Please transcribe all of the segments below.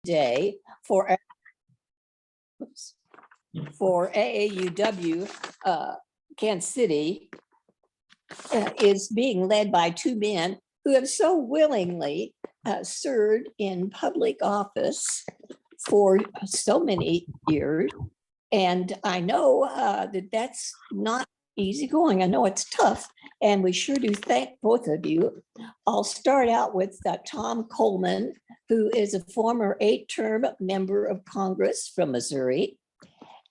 Day for AAUW Kansas City is being led by two men who have so willingly served in public office for so many years. And I know that that's not easy going. I know it's tough, and we sure do thank both of you. I'll start out with Tom Coleman, who is a former 8-term member of Congress from Missouri.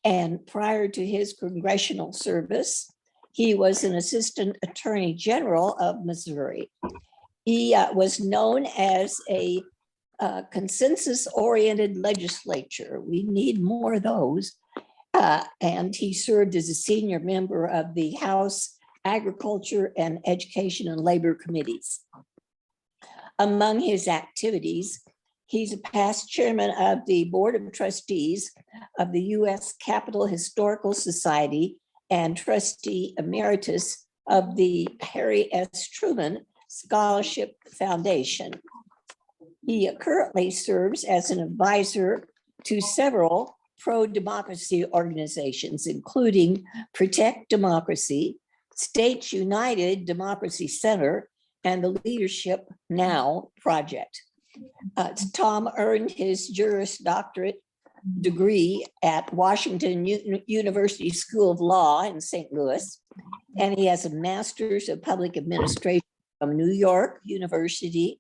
And prior to his congressional service, he was an assistant attorney general of Missouri. He was known as a consensus-oriented legislature. We need more of those. And he served as a senior member of the House Agriculture and Education and Labor Committees. Among his activities, he's a past chairman of the Board of Trustees of the U.S. Capitol Historical Society and trustee emeritus of the Harry S. Truman Scholarship Foundation. He currently serves as an advisor to several pro-democracy organizations, including Protect Democracy, States United Democracy Center, and the Leadership Now Project. Tom earned his Juris Doctorate degree at Washington University School of Law in St. Louis, and he has a Master's of Public Administration from New York University.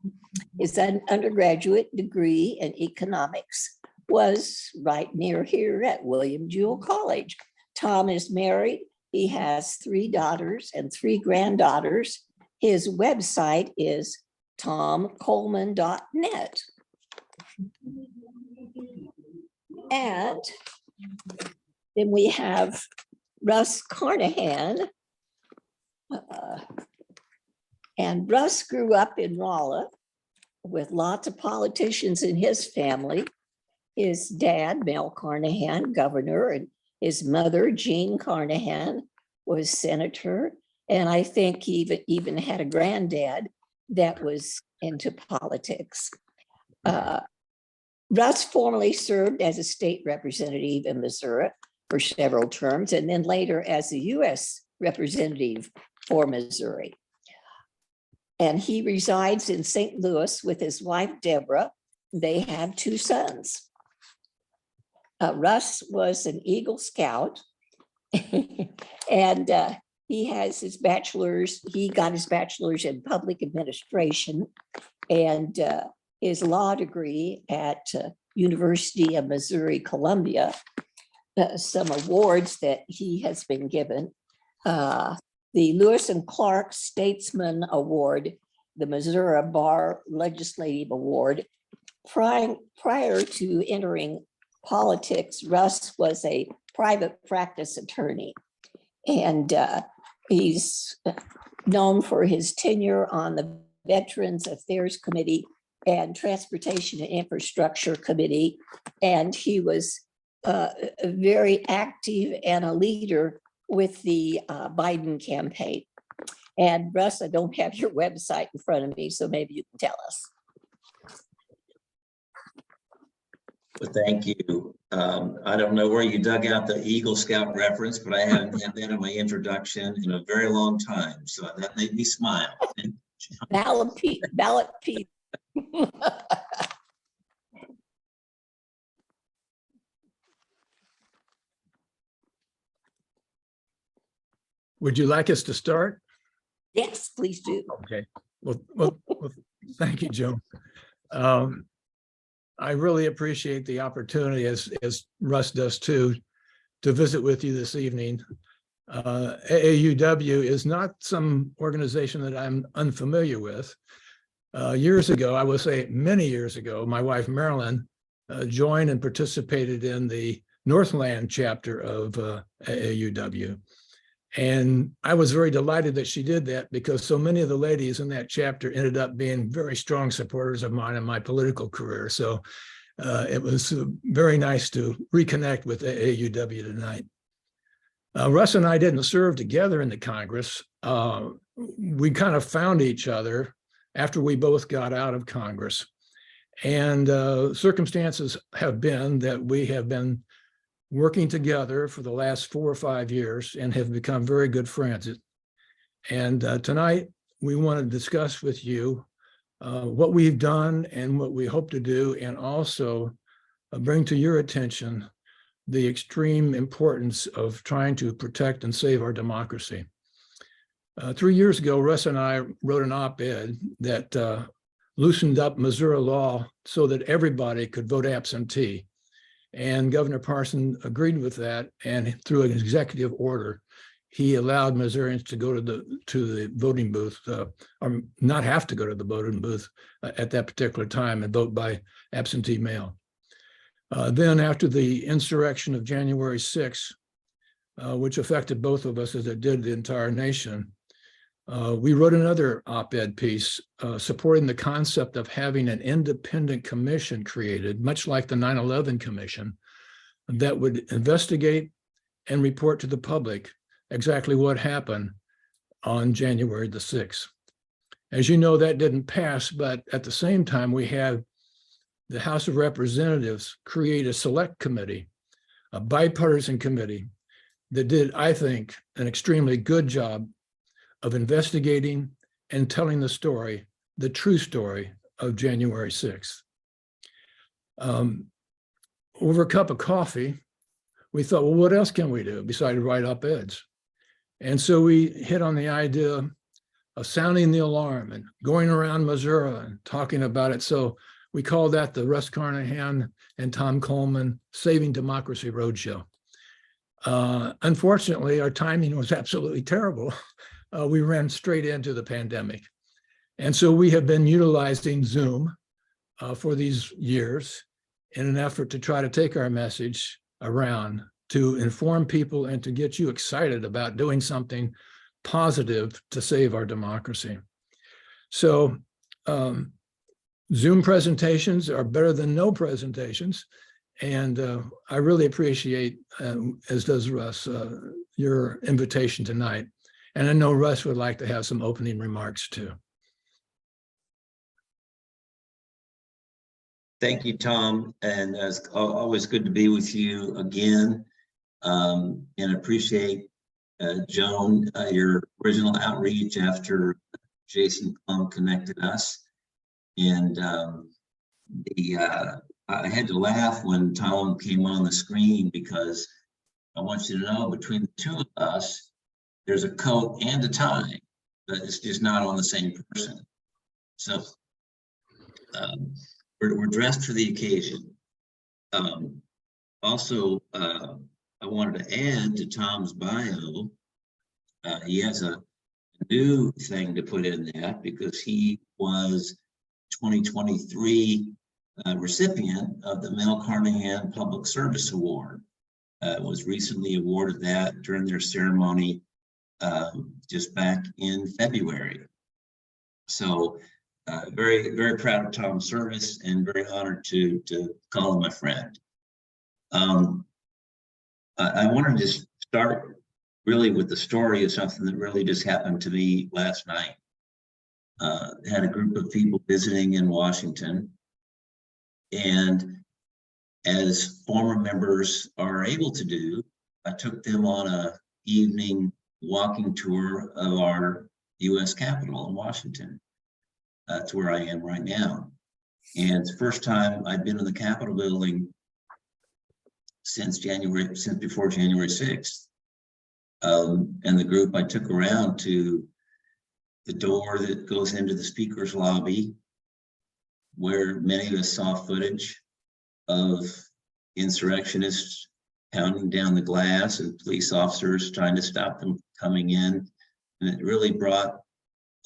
His undergraduate degree in economics was right near here at William Jewell College. Tom is married. He has 3 daughters and 3 granddaughters. His website is tomcoleman.net. And then we have Russ Carnahan. And Russ grew up in Raleigh with lots of politicians in his family. His dad, Mel Carnahan, governor, and his mother, Jean Carnahan, was senator. And I think he even had a granddad that was into politics. Russ formerly served as a state representative in Missouri for several terms, and then later as a U.S. representative for Missouri. And he resides in St. Louis with his wife, Deborah. They have 2 sons. Russ was an Eagle Scout, and he has his bachelor's. He got his bachelor's in public administration and his law degree at University of Missouri, Columbia. Some awards that he has been given. The Lewis and Clark Statesman Award, the Missouri Bar Legislative Award. Prior to entering politics, Russ was a private practice attorney, and he's known for his tenure on the Veterans Affairs Committee and Transportation and Infrastructure Committee, and he was very active and a leader with the Biden campaign. And Russ, I don't have your website in front of me, so maybe you can tell us. Well, thank you. I don't know where you dug out the Eagle Scout reference, but I haven't had that in my introduction in a very long time. So that made me smile. Ballot Pete. Would you like us to start? Yes, please do. Okay. Well, thank you, Joan. I really appreciate the opportunity, as Russ does too, to visit with you this evening. AAUW is not some organization that I'm unfamiliar with. Years ago, I will say many years ago, my wife Marilyn joined and participated in the Northland chapter of AAUW. And I was very delighted that she did that, because so many of the ladies in that chapter ended up being very strong supporters of mine in my political career. So it was very nice to reconnect with AAUW tonight. Russ and I didn't serve together in the Congress. We kind of found each other after we both got out of Congress. And circumstances have been that we have been working together for the last 4 or 5 years and have become very good friends. And tonight, we want to discuss with you what we've done and what we hope to do, and also bring to your attention the extreme importance of trying to protect and save our democracy. 3 years ago, Russ and I wrote an op-ed that loosened up Missouri law so that everybody could vote absentee. And Governor Parson agreed with that, and through an executive order, he allowed Missourians to go to the voting booth, or not have to go to the voting booth at that particular time and vote by absentee mail. Then after the insurrection of January 6th, which affected both of us as it did the entire nation, we wrote another op-ed piece supporting the concept of having an independent commission created, much like the 9/11 Commission, that would investigate and report to the public exactly what happened on January the 6th. As you know, that didn't pass, but at the same time, we had the House of Representatives create a select committee, a bipartisan committee that did, I think, an extremely good job of investigating and telling the story, the true story of January 6th. Over a cup of coffee, we thought, well, what else can we do besides write op-eds? And so we hit on the idea of sounding the alarm and going around Missouri and talking about it. So we called that the Russ Carnahan and Tom Coleman Saving Democracy Roadshow. Unfortunately, our timing was absolutely terrible. We ran straight into the pandemic. And so we have been utilizing Zoom for these years in an effort to try to take our message around to inform people and to get you excited about doing something positive to save our democracy. So Zoom presentations are better than no presentations. And I really appreciate, as does Russ, your invitation tonight. And I know Russ would like to have some opening remarks too. Thank you, Tom. And it's always good to be with you again. And appreciate, Joan, your original outreach after Jason Plum connected us. And I had to laugh when Tom came on the screen, because I want you to know, between the two of us, there's a coat and a tie, but it's just not on the same person. So we're dressed for the occasion. Also, I wanted to add to Tom's bio, he has a new thing to put in that, because he was 2023 recipient of the Mel Carnahan Public Service Award. Was recently awarded that during their ceremony just back in February. So very, very proud of Tom's service and very honored to call him my friend. I wanted to start really with the story of something that really just happened to me last night. Had a group of people visiting in Washington, and as former members are able to do, I took them on a evening walking tour of our U.S. Capitol in Washington. That's where I am right now. And it's the first time I've been in the Capitol building since before January 6th. And the group I took around to the door that goes into the speaker's lobby, where many of us saw footage of insurrectionists pounding down the glass and police officers trying to stop them coming in. And it really brought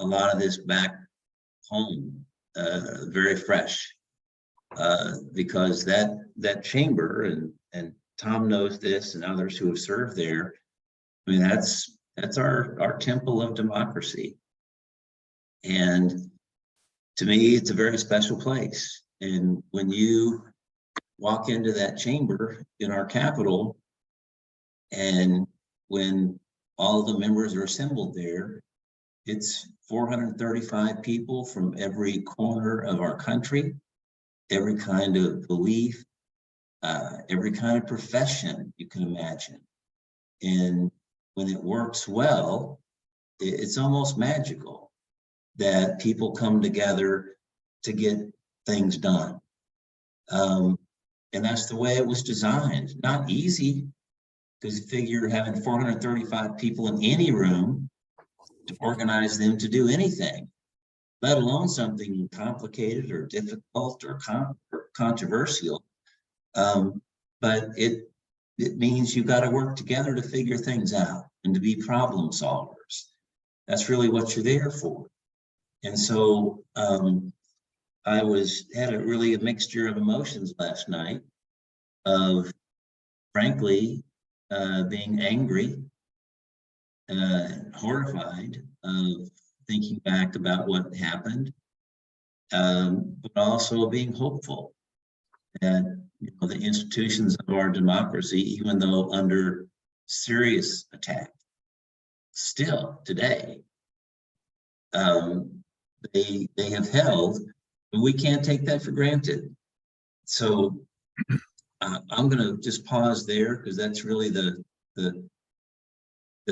a lot of this back home, very fresh, because that chamber, and Tom knows this, and others who have served there, I mean, that's our temple of democracy. And to me, it's a very special place. And when you walk into that chamber in our Capitol, and when all the members are assembled there, it's 435 people from every corner of our country. every kind of belief, every kind of profession you can imagine. And when it works well, it's almost magical that people come together to get things done. And that's the way it was designed. Not easy, because you figure having 435 people in any room to organize them to do anything, let alone something complicated or difficult or controversial. But it means you got to work together to figure things out and to be problem solvers. That's really what you're there for. And so I had a mixture of emotions last night of, frankly, being angry, horrified, of thinking back about what happened, but also being hopeful that the institutions of our democracy, even though under serious attack, still today, they have held, but we can't take that for granted. So I'm going to just pause there, because that's really the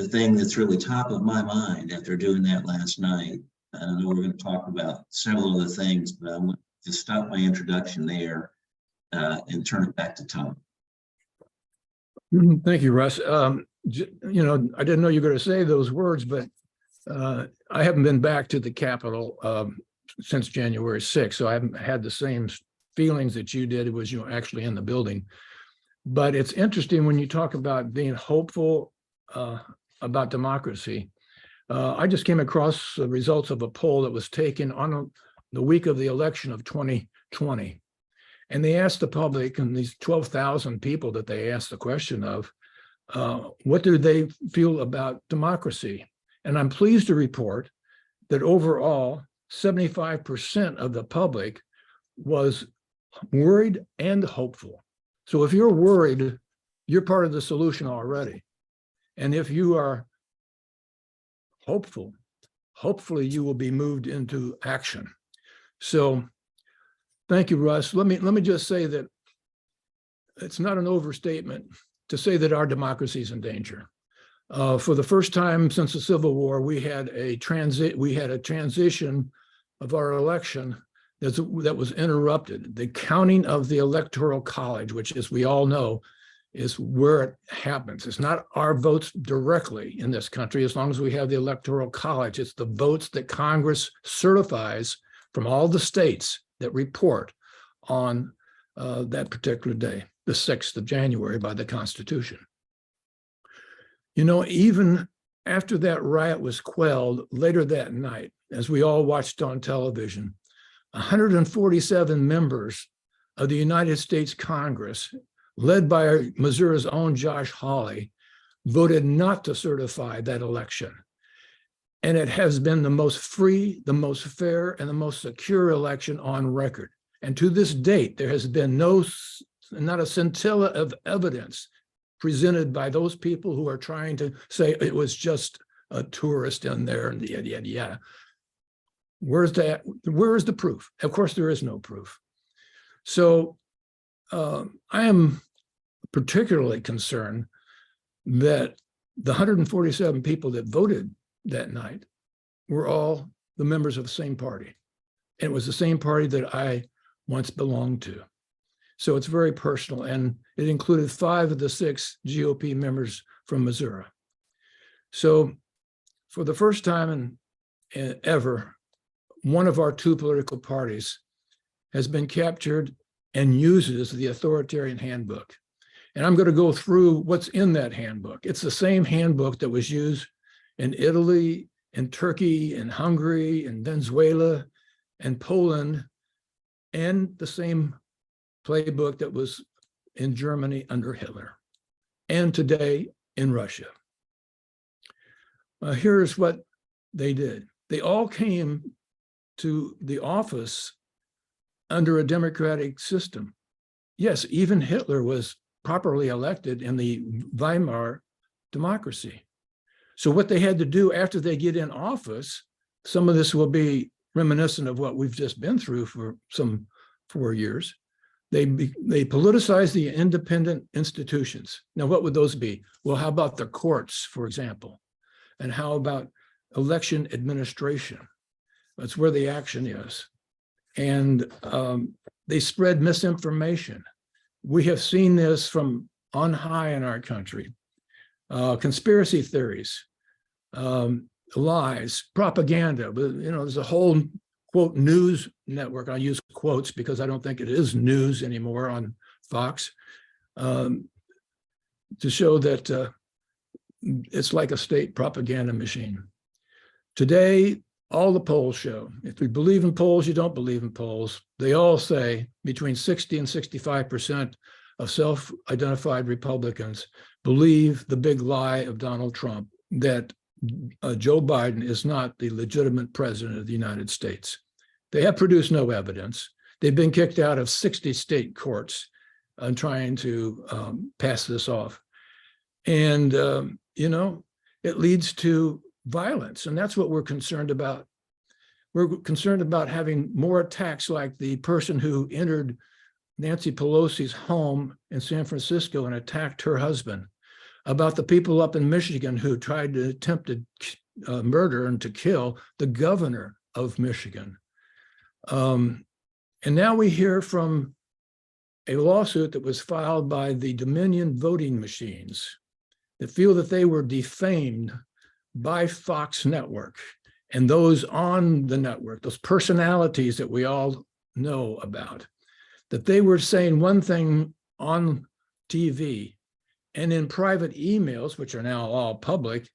thing that's really top of my mind after doing that last night. I know we're going to talk about several other things, but I'm going to stop my introduction there and turn it back to Tom. Thank you, Russ. I didn't know you were going to say those words, but I haven't been back to the Capitol since January 6th, so I haven't had the same feelings that you did. It was, actually in the building. But it's interesting when you talk about being hopeful about democracy. I just came across the results of a poll that was taken on the week of the election of 2020. And they asked the public, and these 12,000 people that they asked the question of, what do they feel about democracy? And I'm pleased to report that overall, 75% of the public was worried and hopeful. So if you're worried, you're part of the solution already. And if you are hopeful, hopefully you will be moved into action. So thank you, Russ. Let me just say that it's not an overstatement to say that our democracy is in danger. For the first time since the Civil War, we had a transition of our election that was interrupted. The counting of the Electoral College, which, as we all know, is where it happens. It's not our votes directly in this country. As long as we have the Electoral College, it's the votes that Congress certifies from all the states that report on that particular day, the 6th of January, by the Constitution. Even after that riot was quelled later that night, as we all watched on television, 147 members of the United States Congress, led by Missouri's own Josh Hawley, voted not to certify that election. And it has been the most free, the most fair, and the most secure election on record. And to this date, there has been not a scintilla of evidence presented by those people who are trying to say it was just a tourist in there and yada, yada, yada. Where's that? Where is the proof? Of course, there is no proof. So I am particularly concerned that the 147 people that voted that night were all the members of the same party. And it was the same party that I once belonged to. So it's very personal, and it included 5 of the 6 GOP members from Missouri. So for the first time ever, one of our 2 political parties has been captured and uses the authoritarian handbook. And I'm going to go through what's in that handbook. It's the same handbook that was used in Italy, in Turkey, in Hungary, in Venezuela, and Poland, and the same playbook that was in Germany under Hitler, and today in Russia. Here's what they did. They all came to the office under a democratic system. Yes, even Hitler was properly elected in the Weimar democracy. So what they had to do after they get in office, some of this will be reminiscent of what we've just been through for some 4 years. They politicize the independent institutions. Now, what would those be? Well, how about the courts, for example? And how about election administration? That's where the action is. And they spread misinformation. We have seen this from on high in our country. Conspiracy theories, lies, propaganda. But, there's a whole, quote, news network. I use quotes because I don't think it is news anymore on Fox, to show that it's like a state propaganda machine. Today, all the polls show, if you believe in polls, you don't believe in polls, they all say between 60 and 65% of self-identified Republicans believe the big lie of Donald Trump, that Joe Biden is not the legitimate president of the United States. They have produced no evidence. They've been kicked out of 60 state courts on trying to pass this off. And, it leads to violence. And that's what we're concerned about. We're concerned about having more attacks like the person who entered Nancy Pelosi's home in San Francisco and attacked her husband, about the people up in Michigan who tried to attempt to murder and to kill the governor of Michigan. And now we hear from a lawsuit that was filed by the Dominion voting machines that feel that they were defamed by Fox Network and those on the network, those personalities that we all know about, that they were saying one thing on TV, and in private emails, which are now all public,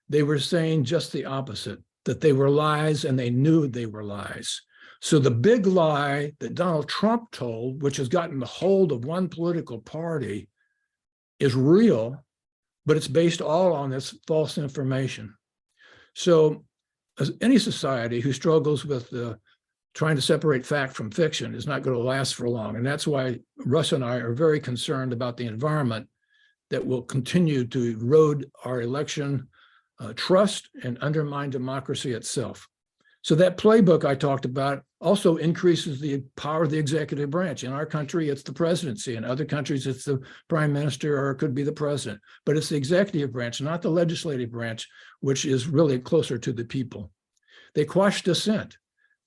they were saying just the opposite, that they were lies and they knew they were lies. So the big lie that Donald Trump told, which has gotten the hold of one political party, is real, but it's based all on this false information. So as any society who struggles with trying to separate fact from fiction is not going to last for long. And that's why Russ and I are very concerned about the environment that will continue to erode our election trust and undermine democracy itself. So that playbook I talked about also increases the power of the executive branch. In our country, it's the presidency. In other countries, it's the prime minister, or it could be the president. But it's the executive branch, not the legislative branch, which is really closer to the people. They quash dissent.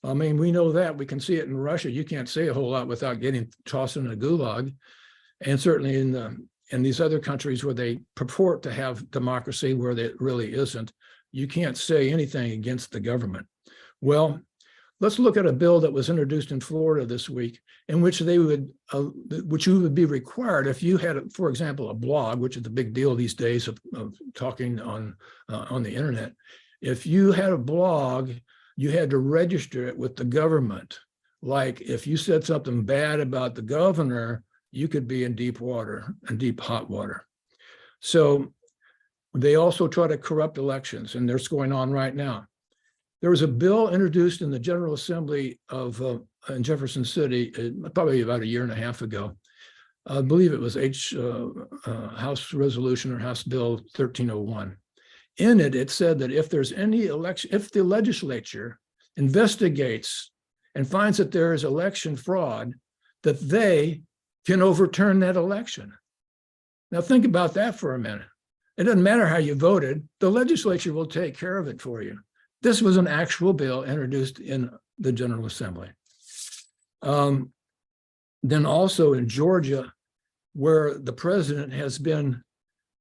I mean, we know that. We can see it in Russia. You can't say a whole lot without getting tossed in a gulag. And certainly in these other countries where they purport to have democracy, where it really isn't, you can't say anything against the government. Well, let's look at a bill that was introduced in Florida this week, in which which you would be required if you had, for example, a blog, which is a big deal these days of talking on the internet. If you had a blog, you had to register it with the government. Like if you said something bad about the governor, you could be in deep water and deep hot water. So they also try to corrupt elections, and that's going on right now. There was a bill introduced in the General Assembly of in Jefferson City, probably about a year and a half ago. I believe it was House Resolution or House Bill 1301. In it, it said that if there's any election, if the legislature investigates and finds that there is election fraud, that they can overturn that election. Now think about that for a minute. It doesn't matter how you voted, the legislature will take care of it for you. This was an actual bill introduced in the General Assembly. Then also in Georgia, where the president has been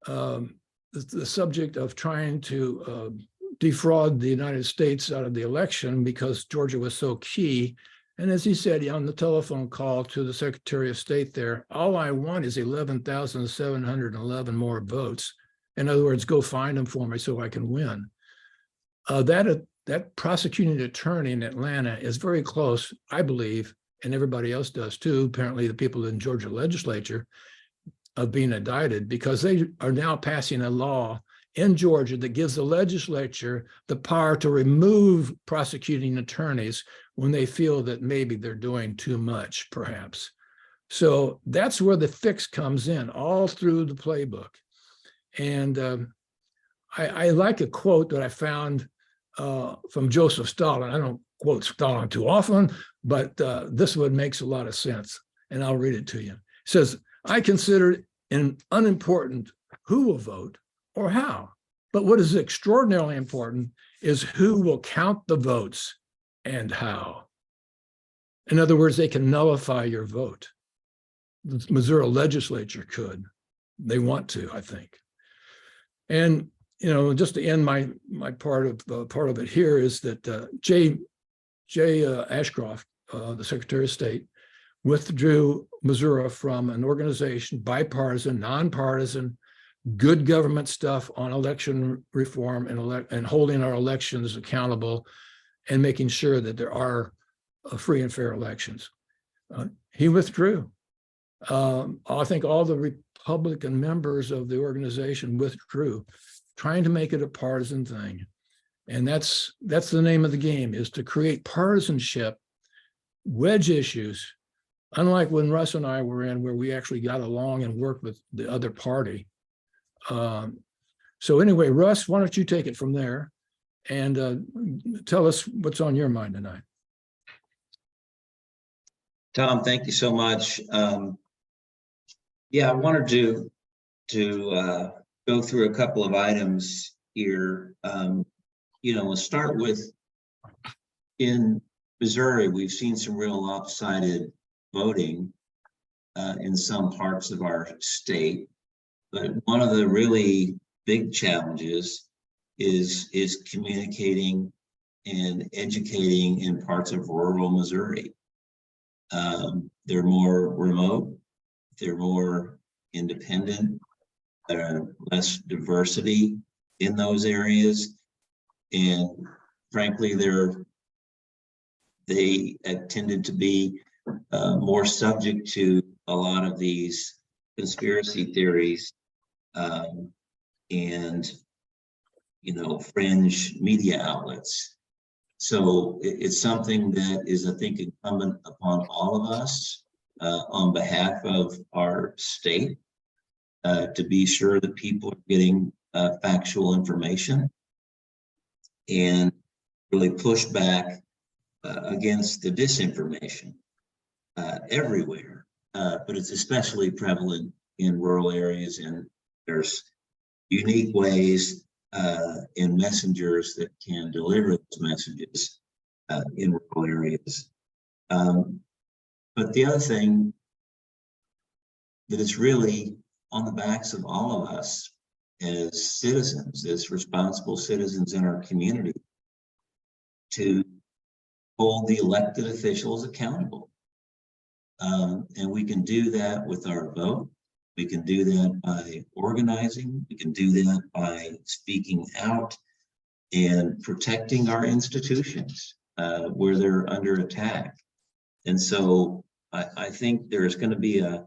the subject of trying to defraud the United States out of the election because Georgia was so key. And as he said on the telephone call to the Secretary of State there, all I want is 11,711 more votes. In other words, go find them for me so I can win. That prosecuting attorney in Atlanta is very close, I believe, and everybody else does too, apparently the people in Georgia legislature, of being indicted, because they are now passing a law in Georgia that gives the legislature the power to remove prosecuting attorneys when they feel that maybe they're doing too much, perhaps. So that's where the fix comes in, all through the playbook. And I like a quote that I found from Joseph Stalin. I don't quotes Stalin too often, but this one makes a lot of sense, and I'll read it to you. It says, I consider it unimportant who will vote or how, but what is extraordinarily important is who will count the votes and how. In other words, they can nullify your vote. The Missouri legislature could. They want to, I think. And just to end my part of it here is that Jay Ashcroft, the Secretary of State, withdrew Missouri from an organization, bipartisan, nonpartisan, good government stuff on election reform and holding our elections accountable and making sure that there are free and fair elections. He withdrew. I think all the Republican members of the organization withdrew, trying to make it a partisan thing. And that's the name of the game, is to create partisanship, wedge issues, unlike when Russ and I were in, where we actually got along and worked with the other party. So anyway, Russ, why don't you take it from there and tell us what's on your mind tonight. Tom, thank you so much. Yeah, I wanted to go through a couple of items here. We'll start with, in Missouri, we've seen some real lopsided voting in some parts of our state. But one of the really big challenges is communicating and educating in parts of rural Missouri. They're more remote, they're more independent, less diversity in those areas, and frankly, they tended to be more subject to a lot of these conspiracy theories and fringe media outlets. So it's something that is, I think, incumbent upon all of us on behalf of our state to be sure that people are getting factual information and really push back against the disinformation everywhere. But it's especially prevalent in rural areas, and there's unique ways in messengers that can deliver those messages in rural areas. But the other thing that is really on the backs of all of us as citizens, as responsible citizens in our community, to hold the elected officials accountable. And we can do that with our vote. We can do that by organizing. We can do that by speaking out and protecting our institutions where they're under attack. And so I think there's going to be a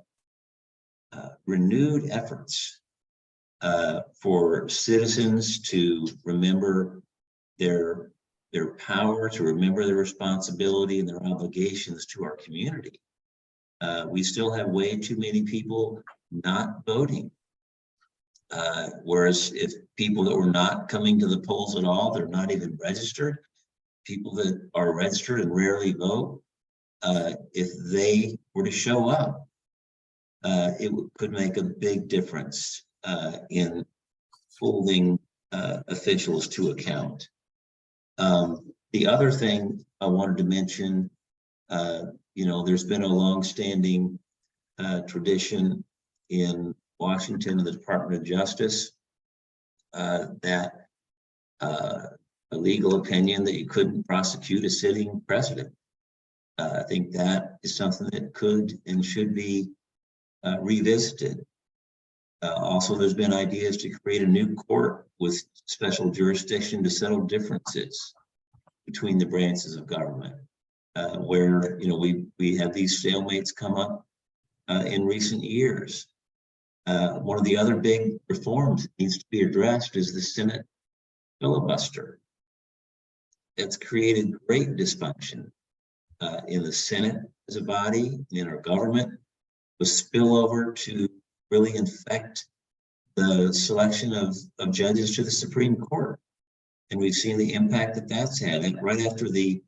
renewed efforts for citizens to remember their power, to remember their responsibility and their obligations to our community. We still have way too many people not voting. Whereas if people that were not coming to the polls at all, they're not even registered, people that are registered and rarely vote, if they were to show up, it could make a big difference in holding officials to account. The other thing I wanted to mention, there's been a long-standing tradition in Washington and the Department of Justice that a legal opinion that you couldn't prosecute a sitting president. I think that is something that could and should be revisited. Also, there's been ideas to create a new court with special jurisdiction to settle differences between the branches of government, where we have these stalemates come up in recent years. One of the other big reforms that needs to be addressed is the Senate filibuster. It's created great dysfunction in the Senate as a body, in our government, with spillover to really infect the selection of judges to the Supreme Court. And we've seen the impact that that's had. And right after the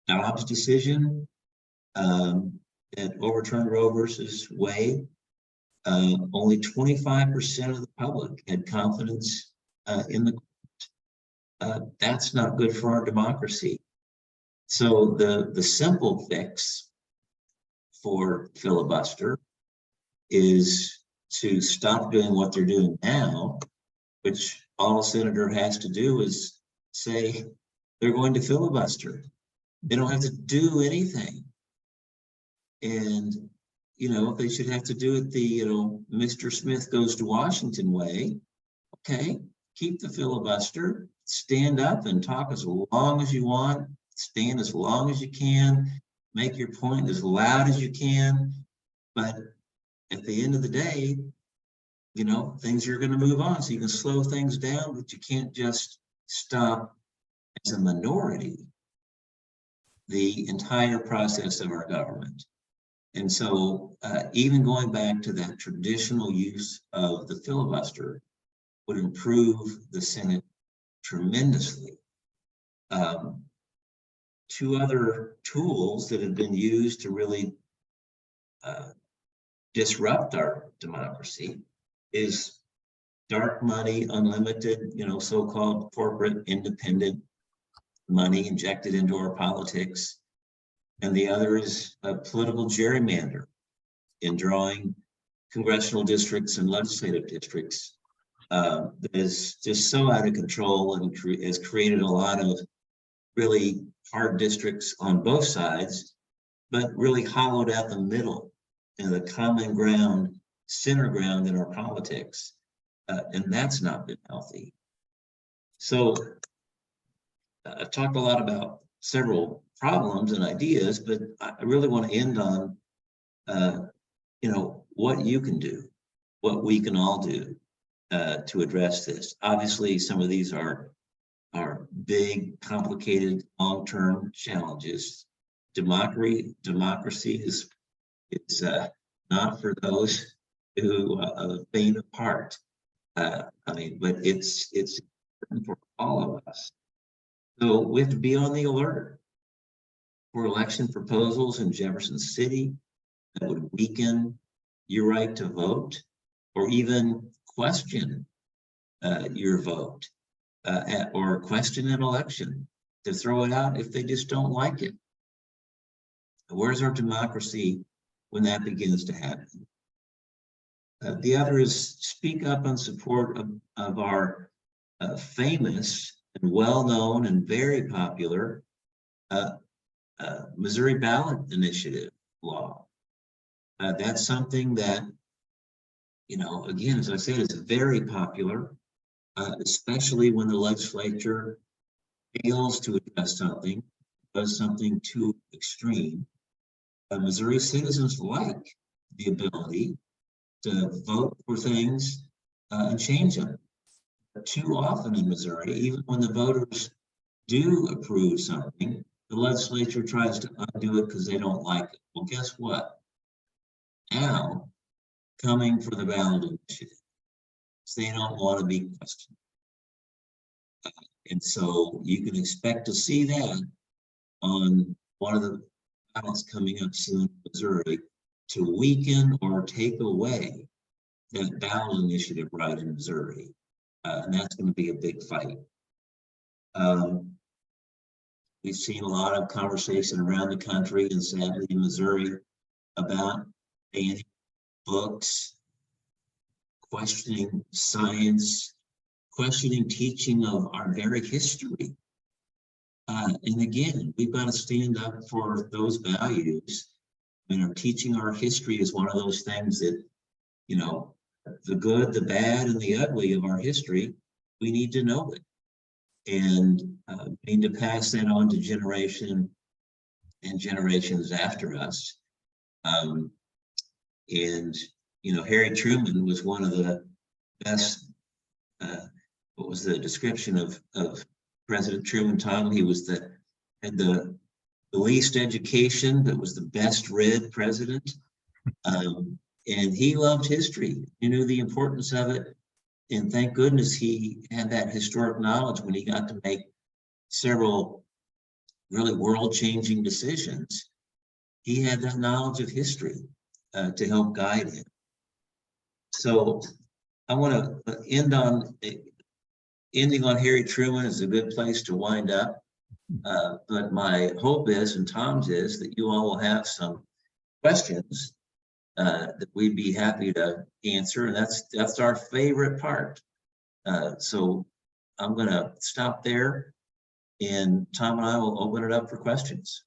Dobbs decision that overturned Roe versus Wade, only 25% of the public had confidence in the court. That's not good for our democracy. So the simple fix for filibuster is to stop doing what they're doing now, which all a senator has to do is say they're going to filibuster. They don't have to do anything. And, you know, they should have to do it the, you know, Mr. Smith goes to Washington way. Okay, keep the filibuster, stand up and talk as long as you want, stand as long as you can, make your point as loud as you can. But at the end of the day, you know, things are going to move on. So you can slow things down, but you can't just stop as a minority the entire process of our government. And so even going back to that traditional use of the filibuster would improve the Senate tremendously. Two other tools that have been used to really disrupt our democracy is dark money, unlimited, you know, so-called corporate independent money injected into our politics. And the other is a political gerrymander in drawing congressional districts and legislative districts that is just so out of control and has created a lot of really hard districts on both sides, but really hollowed out the middle and the common ground, center ground in our politics. And that's not been healthy. So I've talked a lot about several problems and ideas, but I really want to end on, you know, what you can do, what we can all do to address this. Obviously, some of these are big, complicated, long-term challenges. Democracy is not for those who faint of heart. I mean, but it's important for all of us. So we have to be on the alert for election proposals in Jefferson City that would weaken your right to vote or even question your vote or question an election, to throw it out if they just don't like it. Where's our democracy when that begins to happen? The other is speak up in support of our famous and well-known and very popular Missouri ballot initiative law. That's something that, you know, again, as I said, is very popular, especially when the legislature fails to address something, does something too extreme. Missouri citizens like the ability to vote for things and change them. Too often in Missouri, even when the voters do approve something, the legislature tries to undo it because they don't like it. Well, guess what? Now, coming for the ballot initiative, they don't want to be questioned. And so you can expect to see that on one of the ballots coming up soon in Missouri to weaken or take away that ballot initiative right in Missouri. And that's going to be a big fight. We've seen a lot of conversation around the country and sadly in Missouri about banning books, questioning science, questioning teaching of our very history. And again, we've got to stand up for those values. I mean, teaching our history is one of those things that, you know, the good, the bad, and the ugly of our history, we need to know it. And we need to pass that on to generation and generations after us. And, you know, Harry Truman was one of the best, what was the description of President Truman, Tom? He was had the least education, but was the best read president. And he loved history. He knew the importance of it. And thank goodness he had that historic knowledge when he got to make several really world-changing decisions, he had that knowledge of history to help guide him. So I want to ending on Harry Truman is a good place to wind up. But my hope is, and Tom's is, that you all will have some questions that we'd be happy to answer, and that's our favorite part. So I'm going to stop there, and Tom and I will open it up for questions.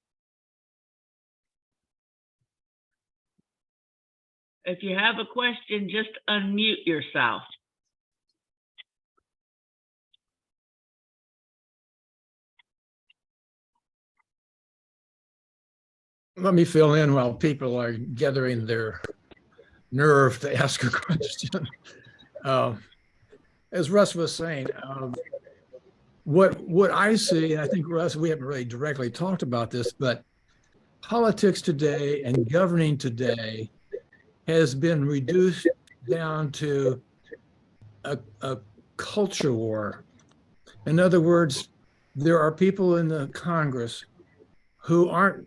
If you have a question, just unmute yourself. Let me fill in while people are gathering their nerve to ask a question. As Russ was saying, what I see, and I think Russ, we haven't really directly talked about this, but politics today and governing today has been reduced down to a culture war. In other words, there are people in the Congress who aren't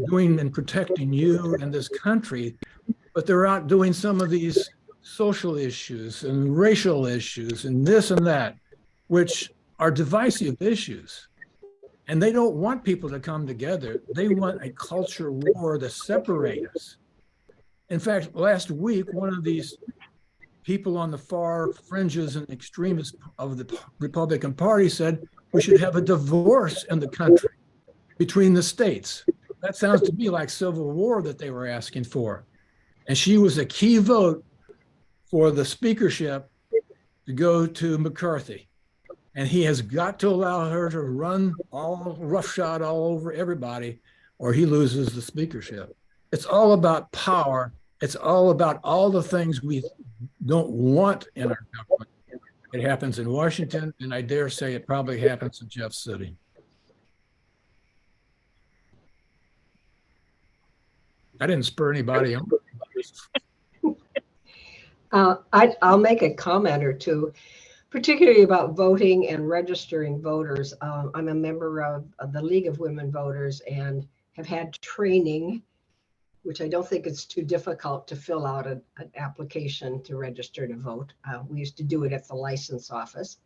doing and protecting you and this country, but they're out doing some of these social issues and racial issues and this and that, which are divisive issues. And they don't want people to come together. They want a culture war to separate us. In fact, last week, one of these people on the far fringes and extremists of the Republican Party said we should have a divorce in the country between the states. That sounds to me like civil war that they were asking for. And she was a key vote for the speakership to go to McCarthy. And he has got to allow her to run all roughshod all over everybody, or he loses the speakership. It's all about power. It's all about all the things we don't want in our government. It happens in Washington, and I dare say it probably happens in Jeff City. I didn't spur anybody on. I'll make a comment or two, particularly about voting and registering voters. I'm a member of the League of Women Voters and have had training, which I don't think it's too difficult to fill out an application to register to vote. We used to do it at the license office.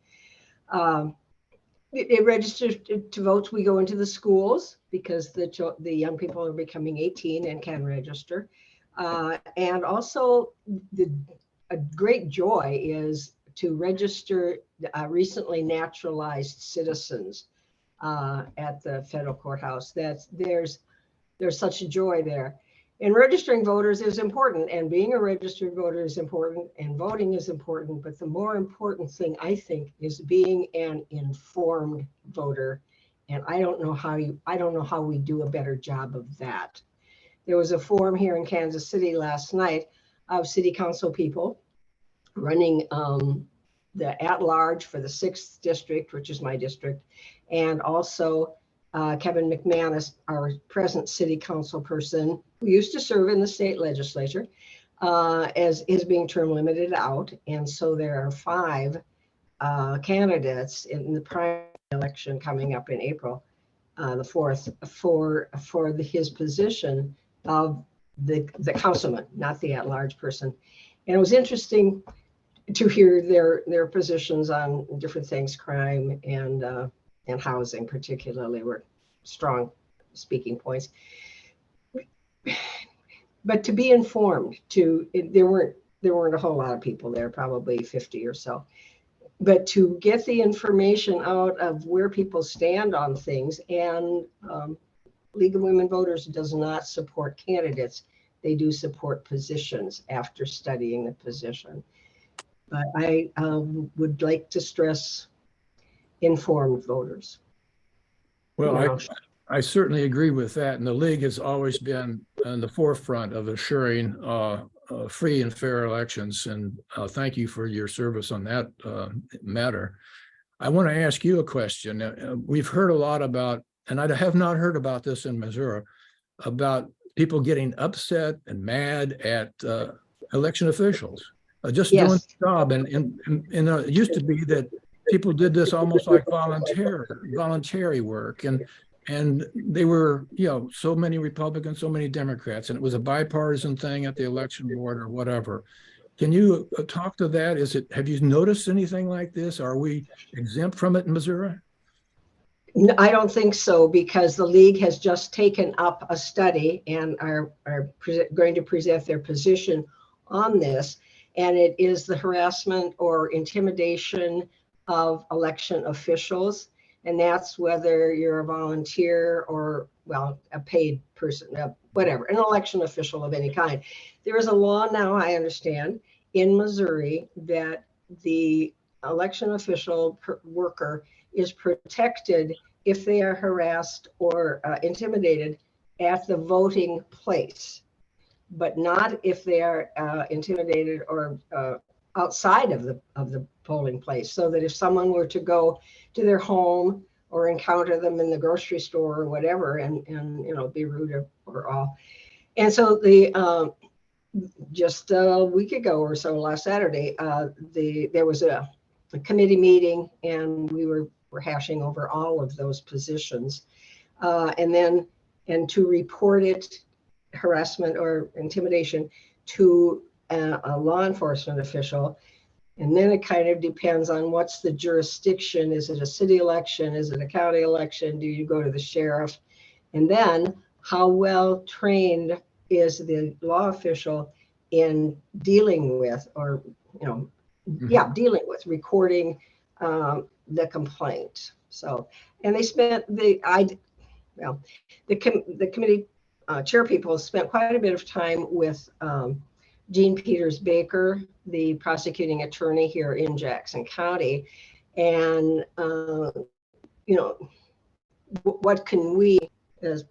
It registers to vote. We go into the schools because the young people are becoming 18 and can register. And also a great joy is to register recently naturalized citizens at the federal courthouse. There's such a joy there. And registering voters is important, and being a registered voter is important, and voting is important. But the more important thing, I think, is being an informed voter. And I don't know how we do a better job of that. There was a forum here in Kansas City last night of city council people running the at-large for the 6th district, which is my district, and also Kevin McManus, our present city council person, who used to serve in the state legislature, as is being term limited out. And so there are 5 candidates in the primary election coming up in April, the 4th, for his position of the councilman, not the at-large person. And it was interesting to hear their positions on different things, crime and housing particularly were strong speaking points. But to be informed, there weren't a whole lot of people there, probably 50 or so. But to get the information out of where people stand on things, and League of Women Voters does not support candidates. They do support positions after studying the position. But I would like to stress informed voters. Well, I certainly agree with that. And the League has always been on the forefront of assuring free and fair elections. And thank you for your service on that matter. I want to ask you a question. We've heard a lot about, and I have not heard about this in Missouri, about people getting upset and mad at election officials just doing the job. And it used to be that people did this almost like voluntary work. And And they were, so many Republicans, so many Democrats, and it was a bipartisan thing at the election board or whatever. Can you talk to that? Have you noticed anything like this? Are we exempt from it in Missouri? No, I don't think so, because the league has just taken up a study and are going to present their position on this. And it is the harassment or intimidation of election officials. And that's whether you're a volunteer or, well, a paid person, whatever, an election official of any kind. There is a law now, I understand, in Missouri that the election official worker is protected if they are harassed or intimidated at the voting place, but not if they are intimidated or outside of the polling place. So that if someone were to go to their home or encounter them in the grocery store or whatever, and be rude or all. And so the just a week ago or so, last Saturday, there was a committee meeting, and we were hashing over all of those positions, and to report it, harassment or intimidation, to a law enforcement official. And then it kind of depends on what's the jurisdiction. Is it a city election? Is it a county election? Do you go to the sheriff? And then how well trained is the law official in dealing with, or dealing with, recording the complaint. So, and they spent the committee chair people spent quite a bit of time with Jean Peters Baker, the prosecuting attorney here in Jackson County, and what can we as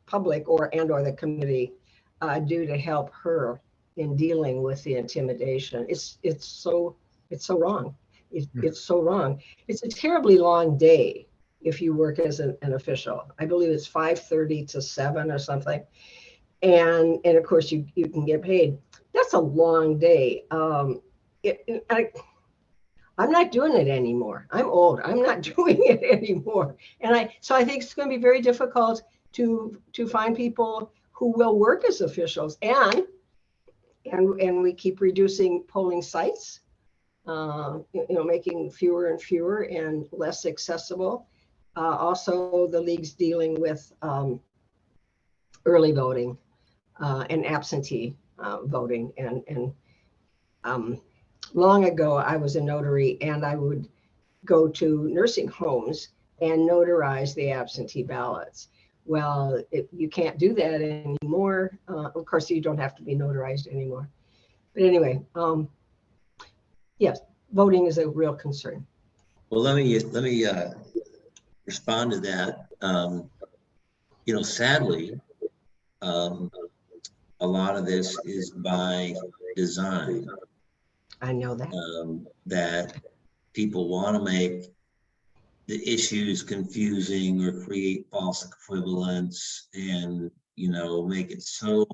public or the committee do to help her in dealing with the intimidation? It's so wrong. It's so wrong. It's a terribly long day if you work as an official. I believe it's 5:30 to 7 or something, and of course you can get paid. That's a long day. I'm not doing it anymore. I'm old. I'm not doing it anymore, so I think it's going to be very difficult to find people who will work as officials, and we keep reducing polling sites, making fewer and fewer and less accessible. Also, the league's dealing with early voting and absentee voting. And long ago, I was a notary, and I would go to nursing homes and notarize the absentee ballots. Well, you can't do that anymore. Of course, you don't have to be notarized anymore. But anyway, yes, voting is a real concern. Well, let me respond to that. Sadly, a lot of this is by design. I know that. That people want to make the issues confusing or create false equivalence, and make it so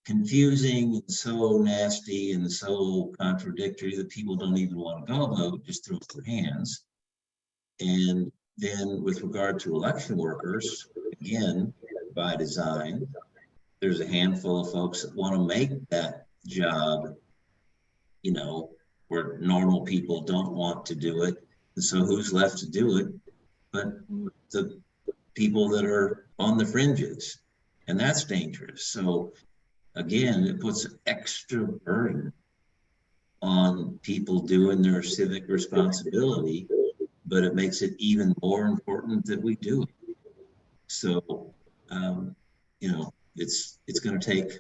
confusing and so nasty and so contradictory that people don't even want to go vote, just throw up their hands. And then with regard to election workers, again, by design, there's a handful of folks that want to make that job, where normal people don't want to do it. And so who's left to do it but the people that are on the fringes? And that's dangerous. So again, it puts an extra burden on people doing their civic responsibility, but it makes it even more important that we do it. So, it's going to take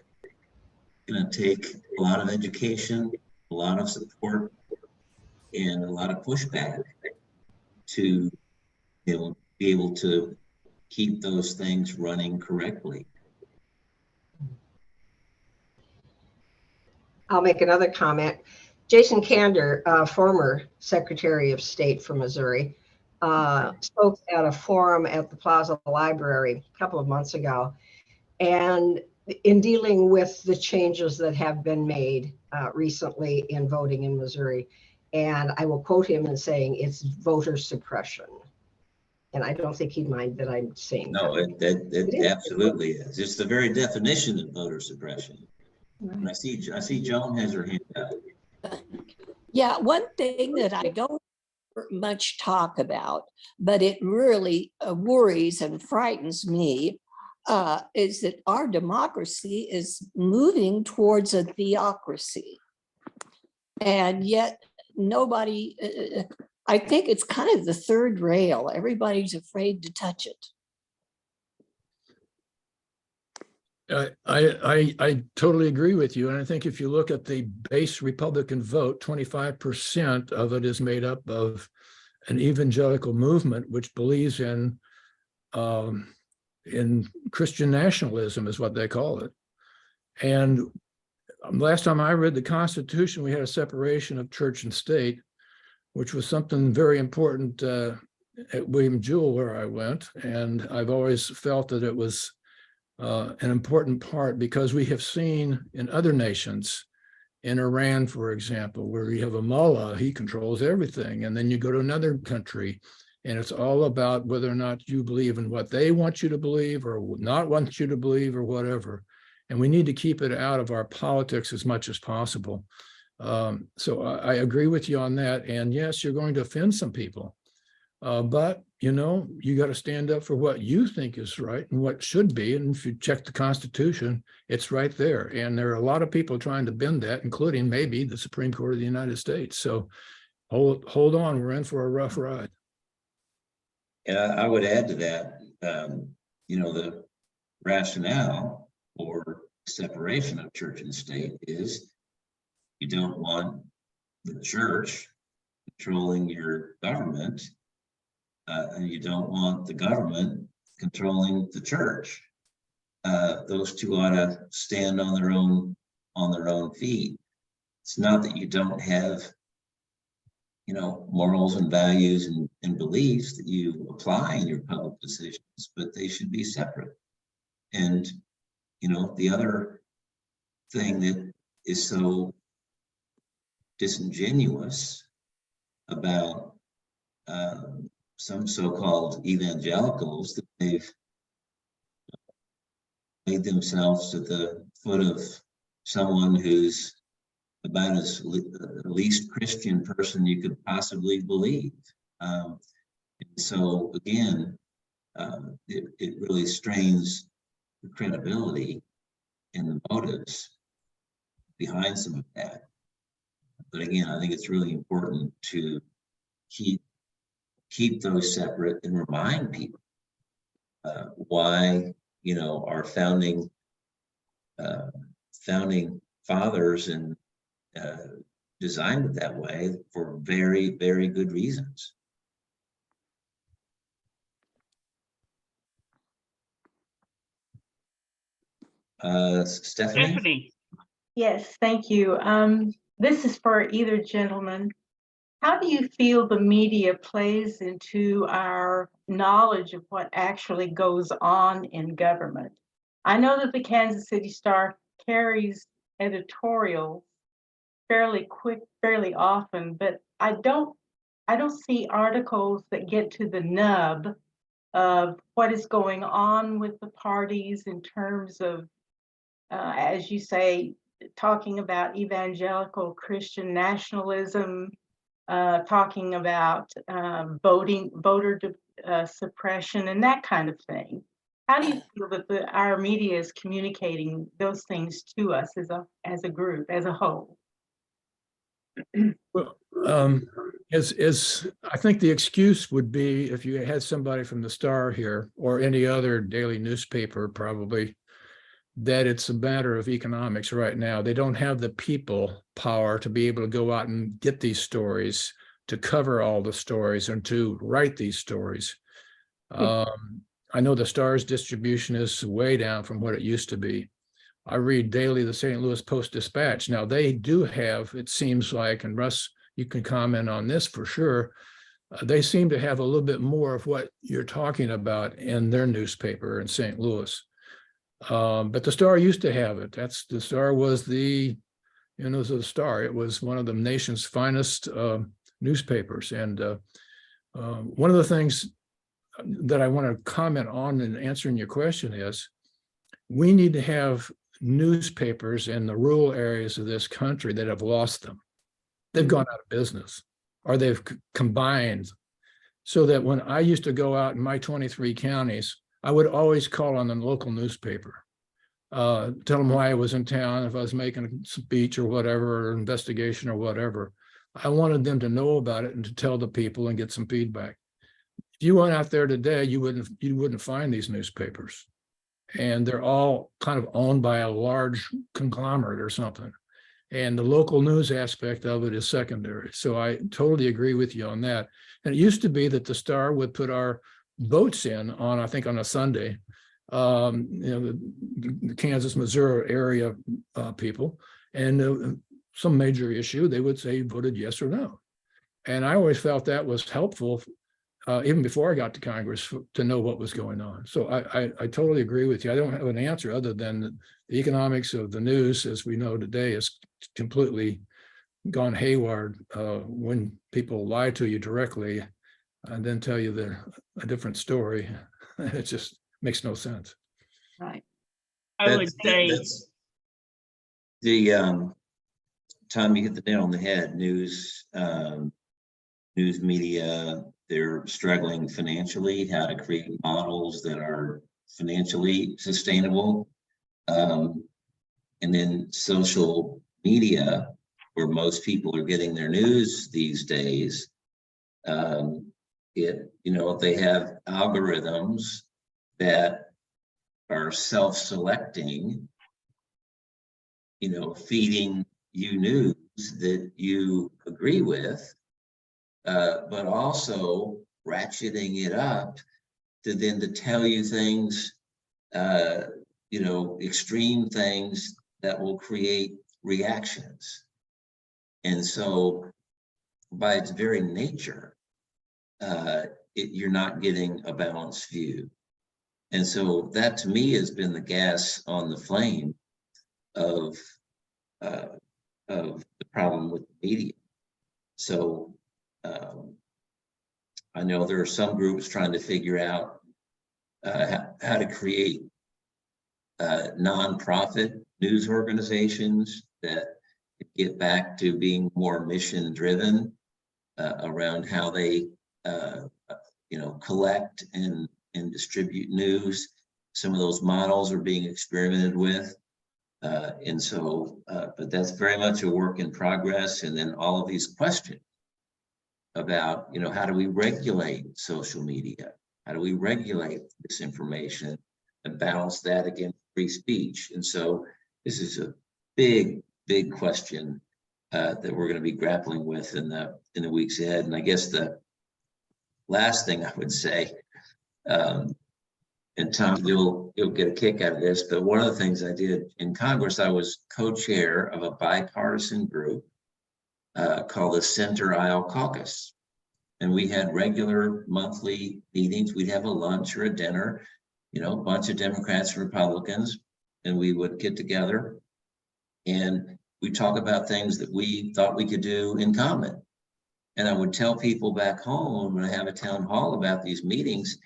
a lot of education, a lot of support, and a lot of pushback to be able to keep those things running correctly. I'll make another comment. Jason Kander, former Secretary of State for Missouri, spoke at a forum at the Plaza Library a couple of months ago, and in dealing with the changes that have been made recently in voting in Missouri. And I will quote him in saying it's voter suppression. And I don't think he'd mind that I'm saying No, that. it absolutely is. It's the very definition of voter suppression. And Right. I see Joan has her hand up. Yeah, one thing that I don't much talk about, but it really worries and frightens me, is that our democracy is moving towards a theocracy. And yet nobody, I think it's kind of the third rail. Everybody's afraid to touch it. I totally agree with you. And I think if you look at the base Republican vote, 25% of it is made up of an evangelical movement, which believes in Christian nationalism is what they call it. And last time I read the Constitution, we had a separation of church and state, which was something very important at William Jewell, where I went. And I've always felt that it was an important part, because we have seen in other nations, in Iran, for example, where you have a mullah, he controls everything. And then you go to another country, and it's all about whether or not you believe in what they want you to believe or not want you to believe or whatever. And we need to keep it out of our politics as much as possible. So I agree with you on that. And yes, you're going to offend some people. But, you know, you got to stand up for what you think is right and what should be. And if you check the Constitution, it's right there. And there are a lot of people trying to bend that, including maybe the Supreme Court of the United States. So hold on, we're in for a rough ride. And I would add to that, you know, the rationale for separation of church and state is you don't want the church controlling your government, and you don't want the government controlling the church. Those two ought to stand on their own feet. It's not that you don't have, you know, morals and values and beliefs that you apply in your public decisions, but they should be separate. And, you know, the other thing that is so disingenuous about some so-called evangelicals, that they've made themselves at the foot of someone who's about as least Christian person you could possibly believe. So again, it really strains the credibility and the motives behind some of that. But again, I think it's really important to keep those separate and remind people why, you know, our founding fathers and designed it that way for very, very good reasons. Stephanie? Yes, thank you. This is for either gentleman. How do you feel the media plays into our knowledge of what actually goes on in government? I know that the Kansas City Star carries editorials fairly often, but I don't see articles that get to the nub of what is going on with the parties in terms of, as you say, talking about evangelical Christian nationalism, talking about voter suppression and that kind of thing. How do you feel that our media is communicating those things to us as a group, as a whole? Well, as I think the excuse would be, if you had somebody from the Star here or any other daily newspaper, probably, that it's a matter of economics right now. They don't have the people power to be able to go out and get these stories, to cover all the stories, and to write these stories. I know the Star's distribution is way down from what it used to be. I read daily the St. Louis Post-Dispatch. Now they do have, it seems like, and Russ, you can comment on this for sure, they seem to have a little bit more of what you're talking about in their newspaper in St. Louis. But the Star used to have it. The Star was the Star. It was one of the nation's finest newspapers. And one of the things that I want to comment on in answering your question is, we need to have newspapers in the rural areas of this country that have lost them. They've gone out of business, or they've combined, so that when I used to go out in my 23 counties, I would always call on the local newspaper, tell them why I was in town, if I was making a speech or whatever, or investigation or whatever. I wanted them to know about it and to tell the people and get some feedback. If you went out there today, you wouldn't find these newspapers, and they're all kind of owned by a large conglomerate or something. And the local news aspect of it is secondary. So I totally agree with you on that. And it used to be that the Star would put our votes in on, I think, on a Sunday. The Kansas, Missouri area people, and some major issue, they would say voted yes or no. And I always felt that was helpful, even before I got to Congress, to know what was going on. So I totally agree with you. I don't have an answer other than the economics of the news, as we know today, is completely gone haywire when people lie to you directly and then tell you a different story. It just makes no sense. Right. I would say, That's the Tom, you hit the nail on the head. News media, they're struggling financially, how to create models that are financially sustainable. And then social media, where most people are getting their news these days, they have algorithms that are self-selecting, feeding you news that you agree with, but also ratcheting it up to tell you things, extreme things that will create reactions. And so by its very nature, you're not getting a balanced view. And so that, to me, has been the gas on the flame of the problem with the media. So I know there are some groups trying to figure out how to create nonprofit news organizations that get back to being more mission driven around how they collect and distribute news. Some of those models are being experimented with. But that's very much a work in progress. And then all of these questions about, how do we regulate social media? How do we regulate this information and balance that against free speech? And so this is a big, big question that we're going to be grappling with in the weeks ahead. And I guess the last thing I would say, and Tom, you'll get a kick out of this, but one of the things I did in Congress, I was co-chair of a bipartisan group called the Center Aisle Caucus. And we had regular monthly meetings. We'd have a lunch or a dinner, a bunch of Democrats and Republicans, and we would get together and we'd talk about things that we thought we could do in common. And I would tell people back home when I have a town hall about these meetings,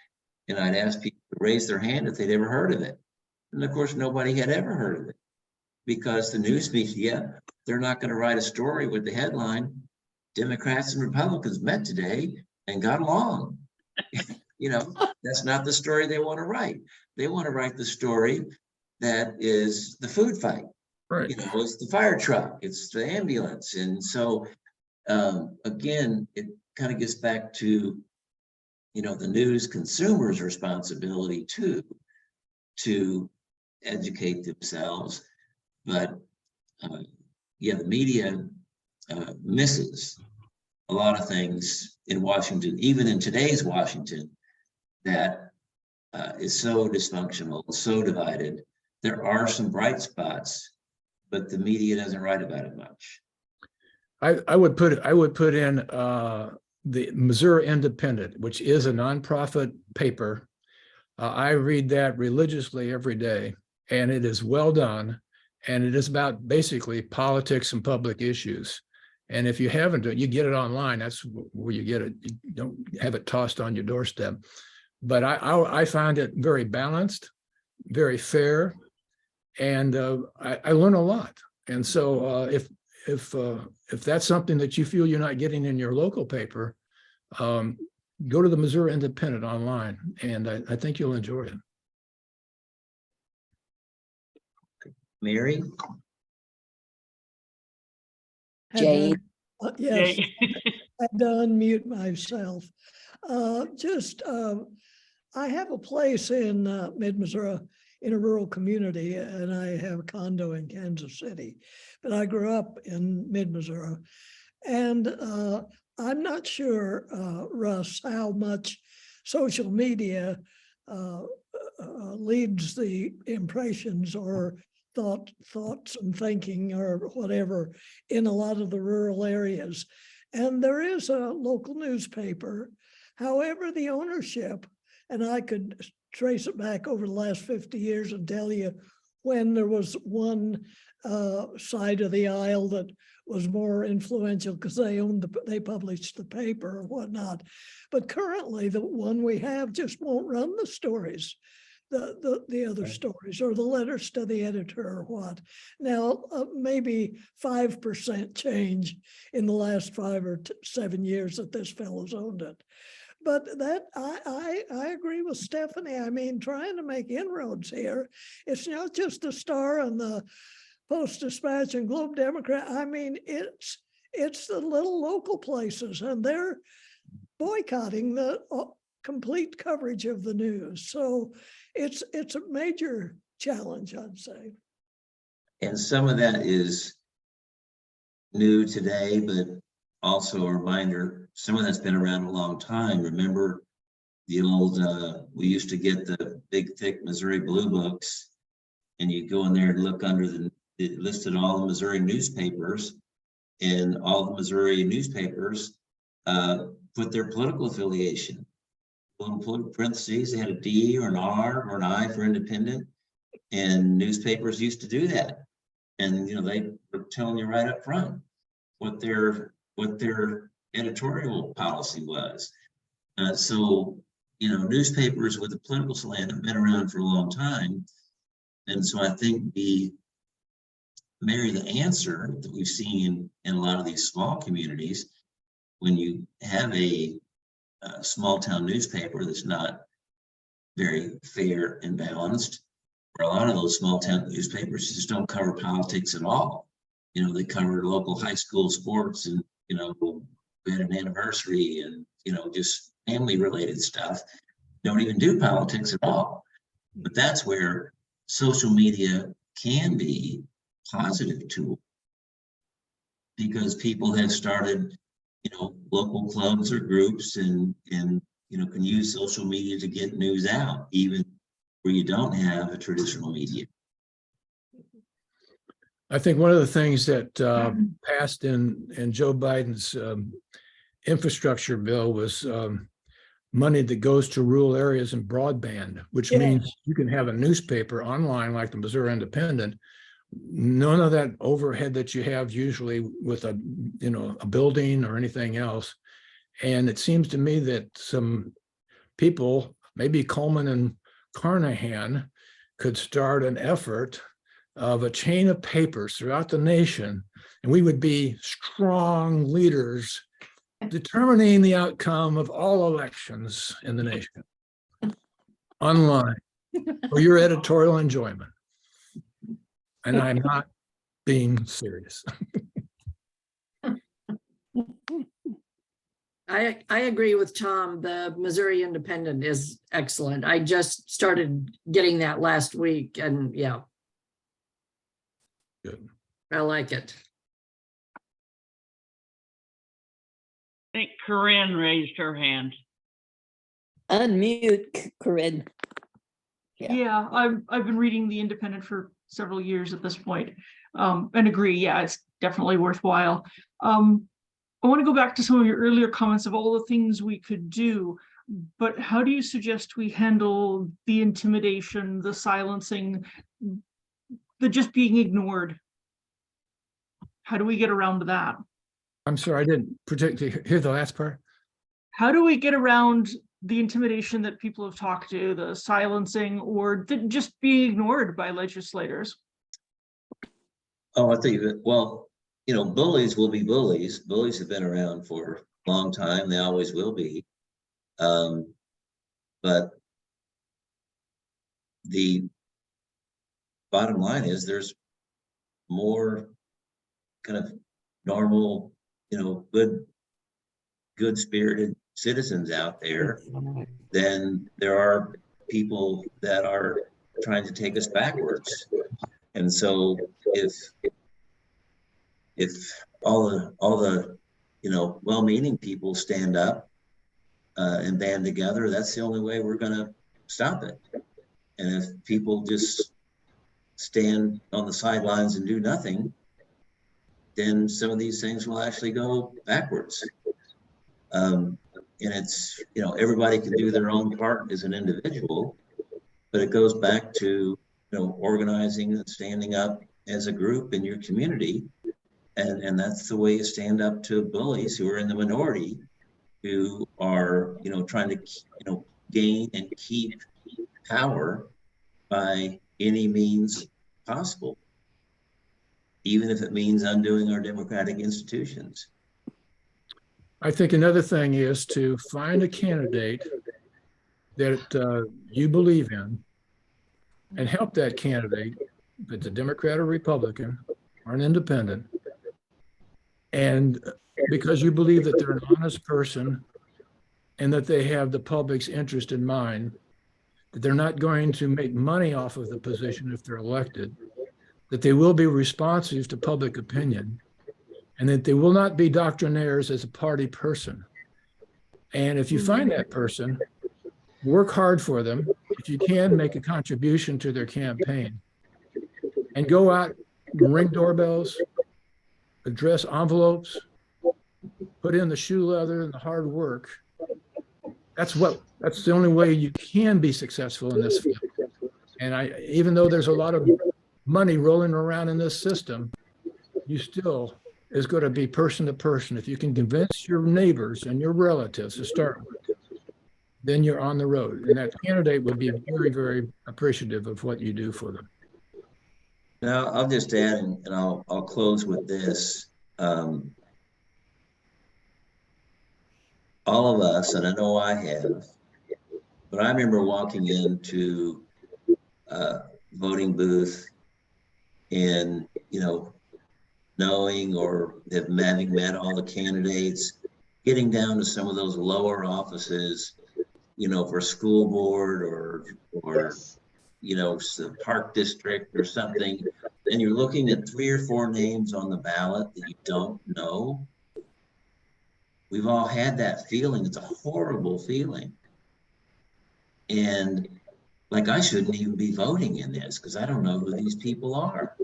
and I'd ask people to raise their hand if they'd ever heard of it. And of course, nobody had ever heard of it, because the news media, they're not going to write a story with the headline, Democrats and Republicans met today and got along. That's not the story they want to write. They want to write the story that is the food fight. Right. It's the fire truck, it's the ambulance. And so, again, it kind of gets back to, the news consumers' responsibility too, to educate themselves. But the media misses a lot of things in Washington, even in today's Washington, that is so dysfunctional, so divided. There are some bright spots, but the media doesn't write about it much. I would put in the Missouri Independent, which is a nonprofit paper. I read that religiously every day, and it is well done. And it is about basically politics and public issues. And if you haven't, you get it online. That's where you get it. You don't have it tossed on your doorstep. But I find it very balanced, very fair, and I learn a lot. And so if that's something that you feel you're not getting in your local paper, go to the Missouri Independent online, and I think you'll enjoy it. Mary? Jane. Yes, Jane. I had to unmute myself. I have a place in mid-Missouri in a rural community, and I have a condo in Kansas City, but I grew up in mid-Missouri. And I'm not sure, Russ, how much social media leads the impressions or thoughts and thinking or whatever in a lot of the rural areas. And there is a local newspaper. However, the ownership, and I could trace it back over the last 50 years and tell you when there was one side of the aisle that was more influential because they published the paper or whatnot. But currently, the one we have just won't run the stories, the other stories or the letters to the editor or what. Now, maybe 5% change in the last 5 or 7 years that this fellow's owned it. But that I agree with Stephanie. I mean, trying to make inroads here. It's not just the Star and the Post-Dispatch and Globe Democrat. I mean, it's the little local places, and they're boycotting the complete coverage of the news. So it's a major challenge, I'd say. And some of that is new today, but also a reminder, some of that's been around a long time. Remember the old, we used to get the big, thick Missouri Blue Books, and you go in there and look under it listed all the Missouri newspapers, and all the Missouri newspapers put their political affiliation. Little parentheses, they had a D or an R or an I for independent, and newspapers used to do that. And they were telling you right up front what their editorial policy was. So newspapers with a political slant have been around for a long time, and so I think Mary, the answer that we've seen in a lot of these small communities, when you have a small town newspaper that's not very fair and balanced, or a lot of those small town newspapers just don't cover politics at all. They cover local high school sports and, we had an anniversary and, just family related stuff. Don't even do politics at all. But that's where social media can be a positive tool, because people have started, local clubs or groups and can use social media to get news out, even where you don't have a traditional media. I think one of the things that passed in Joe Biden's infrastructure bill was money that goes to rural areas and broadband, which means you can have a newspaper online like the Missouri Independent. None of that overhead that you have usually with a building or anything else. And it seems to me that some people, maybe Coleman and Carnahan, could start an effort of a chain of papers throughout the nation, and we would be strong leaders determining the outcome of all elections in the nation online for your editorial enjoyment. And I'm not being serious. I agree with Tom. The Missouri Independent is excellent. I just started getting that last week, and yeah. Good. I like it. I think Corinne raised her hand. Unmute, Corinne. Yeah, I've been reading The Independent for several years at this point, and agree. Yeah, it's definitely worthwhile. I want to go back to some of your earlier comments of all the things we could do, but how do you suggest we handle the intimidation, the silencing, the just being ignored? How do we get around that? I'm sorry, I didn't particularly hear the last part. How do we get around the intimidation that people have talked to, the silencing, or just being ignored by legislators? Oh, I think that, well, you know, bullies will be bullies. Bullies have been around for a long time. They always will be. But the bottom line is there's more kind of normal, you know, good spirited citizens out there than there are people that are trying to take us backwards. And so if all the you know, well-meaning people stand up and band together, that's the only way we're going to stop it. And if people just stand on the sidelines and do nothing, then some of these things will actually go backwards. And it's, you know, everybody can do their own part as an individual, but it goes back to, you know, organizing and standing up as a group in your community. And that's the way you stand up to bullies who are in the minority, who are, you know, trying to, you know, gain and keep power by any means possible, even if it means undoing our democratic institutions. I think another thing is to find a candidate that you believe in and help that candidate, if it's a Democrat or Republican or an independent, and because you believe that they're an honest person and that they have the public's interest in mind, that they're not going to make money off of the position if they're elected, that they will be responsive to public opinion, and that they will not be doctrinaires as a party person. And if you find that person, work hard for them. If you can, make a contribution to their campaign and go out, ring doorbells, address envelopes, put in the shoe leather and the hard work. That's the only way you can be successful in this field. And even though there's a lot of money rolling around in this system, you still is going to be person to person. If you can convince your neighbors and your relatives to start with, then you're on the road. And that candidate will be very, very appreciative of what you do for them. Now, I'll just add, and I'll close with this. All of us, and I know I have, but I remember walking into a voting booth and, you know, knowing or having met all the candidates, getting down to some of those lower offices, you know, for school board or you know, the park district or something, and you're looking at 3 or 4 names on the ballot that you don't know. We've all had that feeling. It's a horrible feeling. And like, I shouldn't even be voting in this because I don't know who these people are.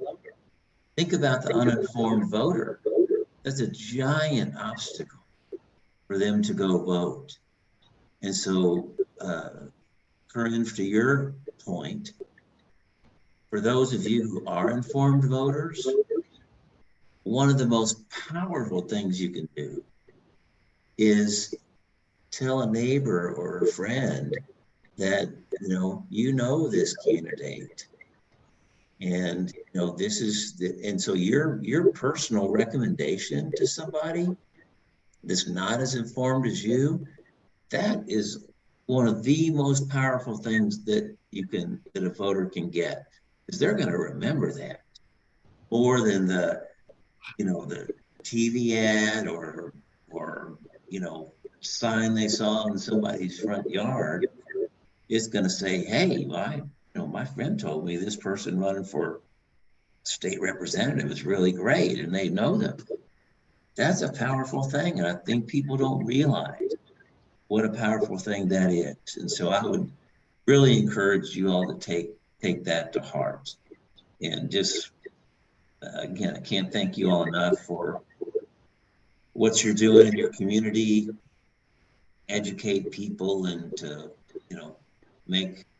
Think about the uninformed voter. That's a giant obstacle for them to go vote. And so, Corinne, to your point, for those of you who are informed voters, one of the most powerful things you can do is tell a neighbor or a friend that, you know this candidate, and this is and so your personal recommendation to somebody that's not as informed as you, that is one of the most powerful things that a voter can get, because they're going to remember that more than the TV ad or sign they saw in somebody's front yard. It's going to say, hey, my friend told me this person running for state representative is really great, and they know them. That's a powerful thing, and I think people don't realize what a powerful thing that is. And so I would really encourage you all to take that to heart. And just, again, I can't thank you all enough for what you're doing in your community, educate people, and to,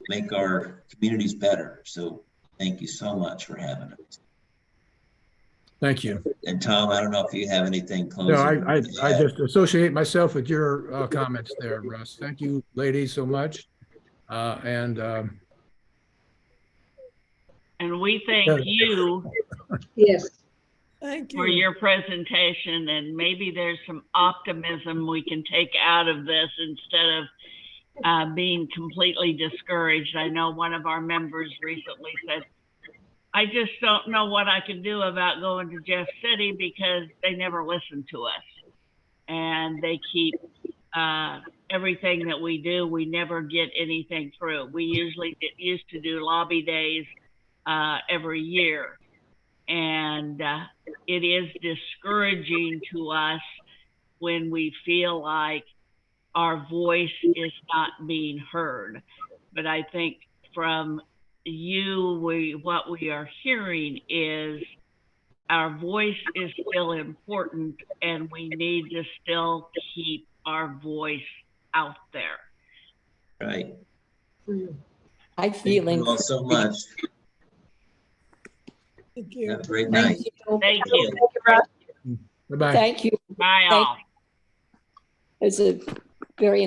make our communities better. So thank you so much for having us. Thank you. And Tom, I don't know if you have anything closing. No, I just associate myself with your comments there, Russ. Thank you, ladies, so much. And we thank Yeah. you Yes. Thank for you. your presentation, and maybe there's some optimism we can take out of this instead of being completely discouraged. I know one of our members recently said, I just don't know what I can do about going to Jeff City because they never listen to us. And they keep everything that we do, we never get anything through. We usually used to do lobby days every year. And it is discouraging to us when we feel like our voice is not being heard. But I think from you, what we are hearing is our voice is still important and we need to still keep our voice out there. Right. I Thank feel you all so much. Thank you. Have a great night. Thank you. bye-bye. Thank you. Bye Thank- all. It's a very